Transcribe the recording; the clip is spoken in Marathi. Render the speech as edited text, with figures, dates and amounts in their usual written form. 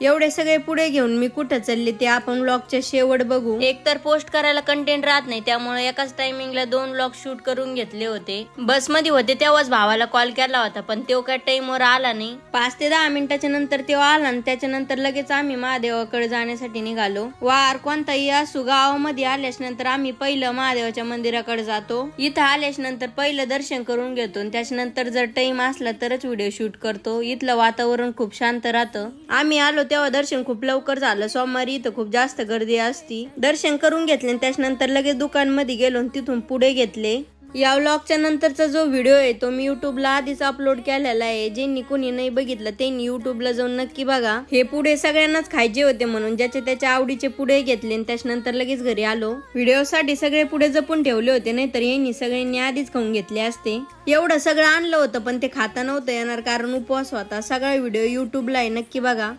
एवढे सगळे पुढे घेऊन मी कुठं चालले ते आपण व्लॉगच्या शेवट बघू। एक तर पोस्ट करायला कंटेंट राहत नाही, त्यामुळे एकाच टायमिंगला 2 व्लॉग शूट करून घेतले होते। बस मध्ये होते तेव्हाच भावाला कॉल केला होता, पण तो काय टाइमवर आला नाही। 5 ते 10 मिनिटाच्या नंतर तो आला आणि त्याच्यानंतर लगेच आम्ही महादेवाकडे जाण्यासाठी निघालो। वार कोणताही असू, गावामध्ये आल्याच नंतर आम्ही पहिलं महादेवाच्या मंदिराकडे जातो। इथं आल्याच नंतर पहिलं दर्शन करून घेतो आणि त्याच्यानंतर जर टाइम असला तरच व्हिडिओ शूट करतो। इथलं वातावरण खूप शांत राहतं। आम्ही आलो तेव्हा दर्शन खूप लवकर झालं। सोमवारी इथं खूप जास्त गर्दी असती। दर्शन करून घेतले आणि त्याच्यानंतर लगेच दुकानमध्ये गेलो आणि तिथून पुढे घेतले। या व्लॉगच्या नंतरचा जो व्हिडिओ आहे तो मी युट्यूबला आधीच अपलोड केलेला आहे। ज्यांनी कोणी नाही बघितलं त्यांनी युट्यूबला जाऊन नक्की बघा। हे पुढे सगळ्यांनाच खायचे होते म्हणून ज्याच्या त्याच्या आवडीचे पुढे घेतले आणि त्याच्यानंतर लगेच घरी आलो। व्हिडिओसाठी सगळे पुढे जपून ठेवले होते, नाहीतर यांनी सगळ्यांनी आधीच खाऊन घेतले असते। एवढं सगळं आणलं होतं पण ते खाता नव्हतं येणार कारण उपवास होता। सगळा व्हिडिओ युट्यूबला आहे, नक्की बघा।